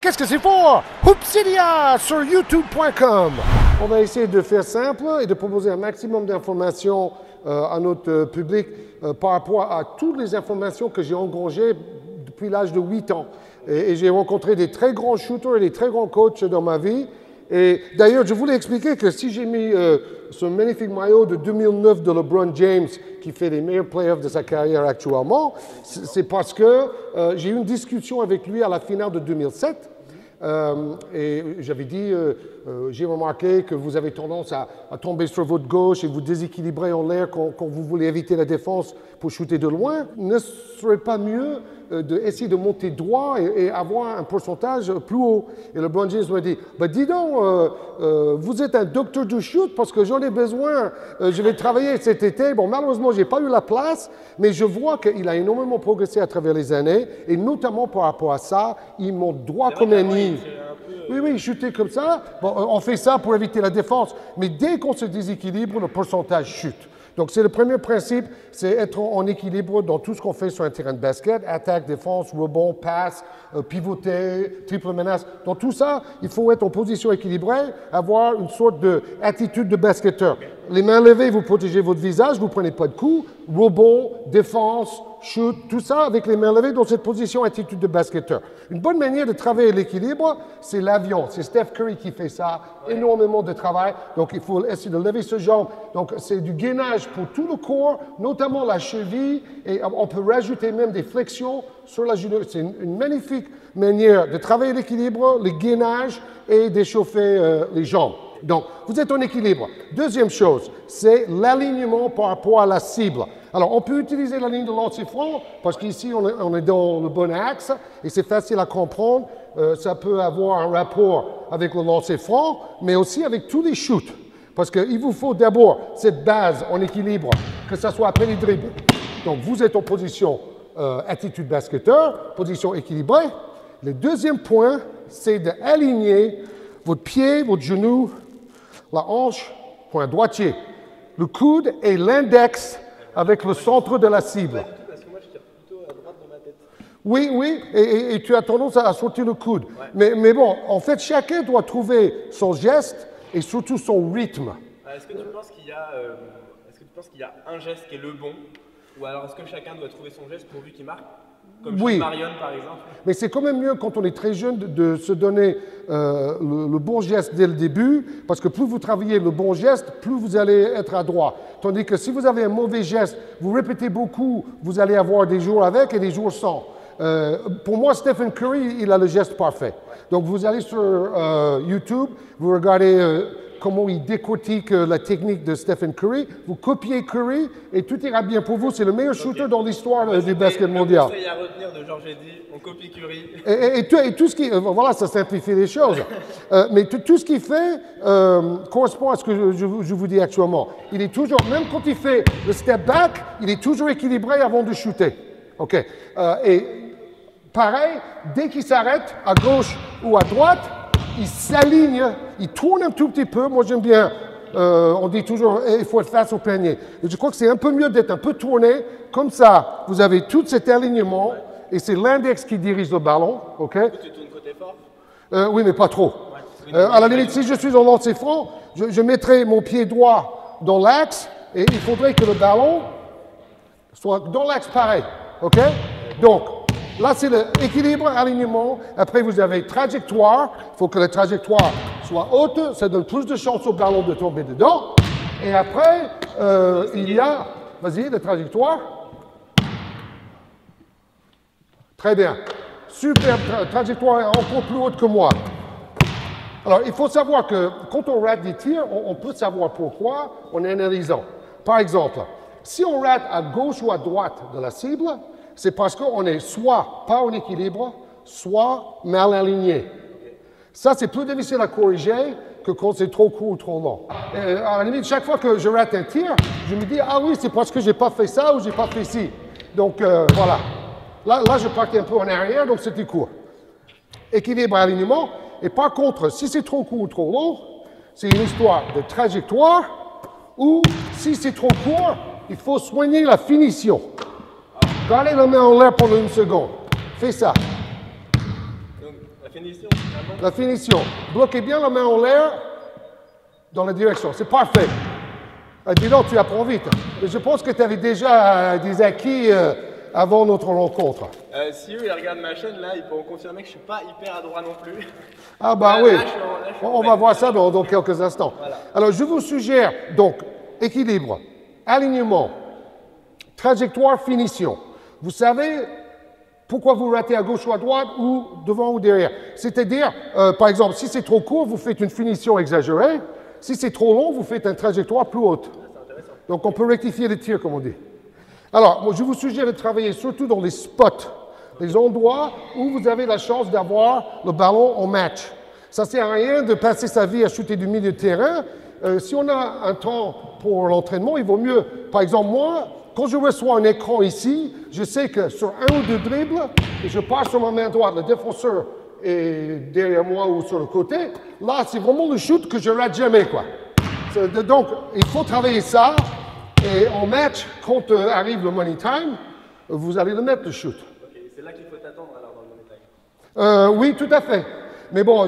Qu'est-ce que c'est pour Hoopsidia sur YouTube.com. On va essayer de faire simple et de proposer un maximum d'informations à notre public par rapport à toutes les informations que j'ai engrangées depuis l'âge de 8 ans. Et j'ai rencontré des très grands shooters et des très grands coachs dans ma vie. Et d'ailleurs, je voulais expliquer que si j'ai mis ce magnifique maillot de 2009 de LeBron James, qui fait les meilleurs playoffs de sa carrière actuellement, c'est parce que j'ai eu une discussion avec lui à la finale de 2007. Et j'avais dit, j'ai remarqué que vous avez tendance à tomber sur votre gauche et vous déséquilibrer en l'air quand vous voulez éviter la défense pour shooter de loin. Ne serait pas mieux d'essayer de monter droit et avoir un pourcentage plus haut? Et LeBron James m'a dit, bah, dis donc, vous êtes un docteur du shoot parce que j'en ai besoin. Je vais travailler cet été. Bon, malheureusement, je n'ai pas eu la place, mais je vois qu'il a énormément progressé à travers les années, et notamment par rapport à ça, il monte droit comme un nid. Oui, chuter comme ça. Bon, on fait ça pour éviter la défense. Mais dès qu'on se déséquilibre, le pourcentage chute. Donc, c'est le premier principe, c'est être en équilibre dans tout ce qu'on fait sur un terrain de basket. Attaque, défense, rebond, passe, pivoter, triple menace. Dans tout ça, il faut être en position équilibrée, avoir une sorte d'attitude de basketteur. Les mains levées, vous protégez votre visage, vous ne prenez pas de coups. Rebond, défense, shoot, tout ça avec les mains levées dans cette position, attitude de basketteur. Une bonne manière de travailler l'équilibre, c'est l'avion. C'est Steph Curry qui fait ça, énormément de travail. Donc, il faut essayer de lever ses jambes. Donc, c'est du gainage pour tout le corps, notamment la cheville, et on peut rajouter même des flexions sur la genou. C'est une magnifique manière de travailler l'équilibre, le gainage et d'échauffer les jambes. Donc, vous êtes en équilibre. Deuxième chose, c'est l'alignement par rapport à la cible. Alors, on peut utiliser la ligne de lancer franc parce qu'ici, on est dans le bon axe et c'est facile à comprendre. Ça peut avoir un rapport avec le lancer franc, mais aussi avec tous les shoots. Parce qu'il vous faut d'abord cette base en équilibre, que ce soit après les dribbles. Donc, vous êtes en position attitude basketteur, position équilibrée. Le deuxième point, c'est d'aligner votre pied, votre genou, la hanche, point droitier, le coude et l'index avec le centre de la cible. Parce que moi, je tire plutôt à droite dans ma tête. Oui, et tu as tendance à sortir le coude. Ouais. Mais bon, en fait, chacun doit trouver son geste et surtout son rythme. Est-ce que tu penses qu'il y a un geste qui est le bon? Ou alors est-ce que chacun doit trouver son geste pourvu qu'il marque? Comme chez Marion, par exemple. Mais c'est quand même mieux quand on est très jeune de se donner le bon geste dès le début, parce que plus vous travaillez le bon geste, plus vous allez être adroit. Tandis que si vous avez un mauvais geste, vous répétez beaucoup, vous allez avoir des jours avec et des jours sans. Pour moi, Stephen Curry, il a le geste parfait. Donc vous allez sur YouTube, vous regardez comment il décortique la technique de Stephen Curry, vous copiez Curry et tout ira bien pour vous. C'est le meilleur shooter dans l'histoire du basket mondial. Il y a à retenir de Georges Eddy, on copie Curry. Et tout ce qui... Voilà, ça simplifie les choses. Mais tout ce qu'il fait correspond à ce que je vous dis actuellement. Il est toujours, même quand il fait le step back, il est toujours équilibré avant de shooter. OK. Et pareil, dès qu'il s'arrête à gauche ou à droite, il s'aligne, il tourne un tout petit peu. Moi, j'aime bien, on dit toujours, il faut être face au panier. Et je crois que c'est un peu mieux d'être un peu tourné. Comme ça, vous avez tout cet alignement et c'est l'index qui dirige le ballon. OK? Tu tournes côté fort? Oui, mais pas trop. À la limite, si je suis en lancer franc, je mettrai mon pied droit dans l'axe et il faudrait que le ballon soit dans l'axe pareil. OK? Donc, là, c'est l'équilibre, alignement. Après, vous avez trajectoire. Il faut que la trajectoire soit haute. Ça donne plus de chance au ballon de tomber dedans. Et après, il y a... Vas-y, la trajectoire. Très bien. Super trajectoire est encore plus haute que moi. Alors, il faut savoir que quand on rate des tirs, on peut savoir pourquoi en analysant. Par exemple, si on rate à gauche ou à droite de la cible, c'est parce qu'on est soit pas en équilibre, soit mal aligné. Ça, c'est plus difficile à corriger que quand c'est trop court ou trop long. À la limite, chaque fois que je rate un tir, je me dis, ah oui, c'est parce que je n'ai pas fait ça ou je n'ai pas fait ci. Donc, voilà. Là, je partais un peu en arrière, donc c'était court. Équilibre, alignement. Et par contre, si c'est trop court ou trop long, c'est une histoire de trajectoire, ou si c'est trop court, il faut soigner la finition. Gardez la main en l'air pendant une seconde. Fais ça. Donc, la finition, finalement. La finition. Bloquez bien la main en l'air dans la direction. C'est parfait. Dis donc, tu apprends vite. Mais je pense que tu avais déjà des acquis avant notre rencontre. Si eux, ils regardent ma chaîne, là, ils pourront confirmer que je ne suis pas hyper adroit non plus. Ah bah oui, on va bête. voir ça dans quelques instants. Voilà. Alors, je vous suggère, donc, équilibre, alignement, trajectoire, finition. Vous savez pourquoi vous ratez à gauche ou à droite, ou devant ou derrière. C'est-à-dire, par exemple, si c'est trop court, vous faites une finition exagérée. Si c'est trop long, vous faites une trajectoire plus haute. Donc, on peut rectifier les tirs, comme on dit. Alors, moi, je vous suggère de travailler surtout dans les spots, les endroits où vous avez la chance d'avoir le ballon en match. Ça ne sert à rien de passer sa vie à shooter du milieu de terrain. Si on a un temps pour l'entraînement, il vaut mieux. Par exemple, moi, quand je reçois un écran ici, je sais que sur un ou deux dribbles, et je pars sur ma main droite, le défenseur est derrière moi ou sur le côté. Là, c'est vraiment le shoot que je ne rate jamais, quoi. Donc, il faut travailler ça. Et en match, quand arrive le money time, vous allez le mettre, le shoot. Okay, c'est là qu'il faut t'attendre alors dans le money time. Oui, tout à fait. Mais bon,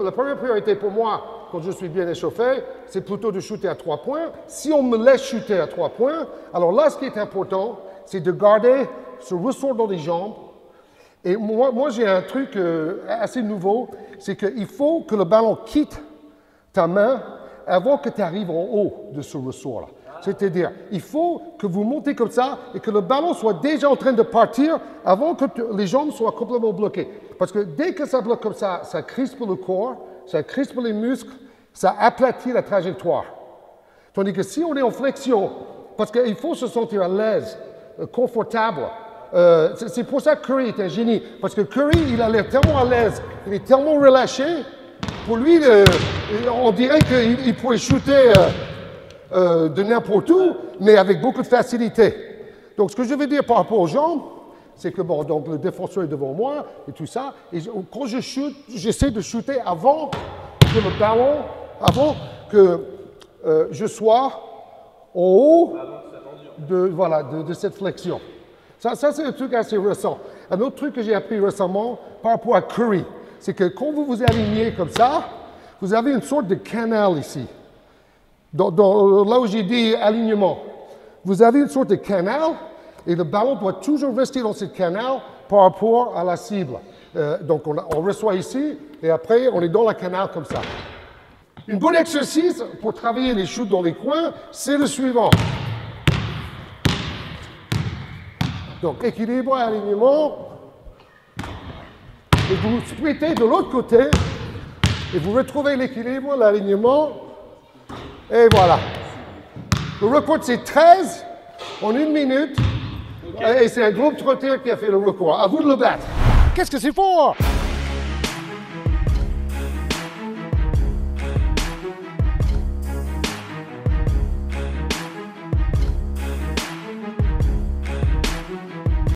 la première priorité pour moi, quand je suis bien échauffé, c'est plutôt de shooter à 3 points. Si on me laisse shooter à 3 points, alors là, ce qui est important, c'est de garder ce ressort dans les jambes. Et moi j'ai un truc assez nouveau, c'est qu'il faut que le ballon quitte ta main avant que tu arrives en haut de ce ressort-là. C'est-à-dire, il faut que vous montez comme ça et que le ballon soit déjà en train de partir avant que les jambes soient complètement bloquées. Parce que dès que ça bloque comme ça crispe le corps, ça crispe les muscles, ça aplatit la trajectoire. Tandis que si on est en flexion, parce qu'il faut se sentir à l'aise, confortable, c'est pour ça que Curry est un génie. Parce que Curry, il a l'air tellement à l'aise, il est tellement relâché, pour lui, on dirait qu'il pourrait shooter de n'importe où, mais avec beaucoup de facilité. Donc, ce que je veux dire par rapport aux jambes, c'est que bon, donc le défenseur est devant moi et tout ça. Et quand je shoot, j'essaie de shooter avant que le ballon, avant que je sois en haut de cette flexion. Ça c'est un truc assez récent. Un autre truc que j'ai appris récemment par rapport à Curry, c'est que quand vous vous alignez comme ça, vous avez une sorte de canal ici. Là où j'ai dit alignement, vous avez une sorte de canal et le ballon doit toujours rester dans ce canal par rapport à la cible. Donc on reçoit ici et après on est dans le canal comme ça. Un bon exercice pour travailler les shoots dans les coins, c'est le suivant. Donc équilibre, alignement. Et vous splittez de l'autre côté et vous retrouvez l'équilibre, l'alignement. Et voilà. Le record, c'est 13 en 1 minute. Et c'est un groupe trotteur qui a fait le record. À vous de le battre. Qu'est-ce que c'est fort?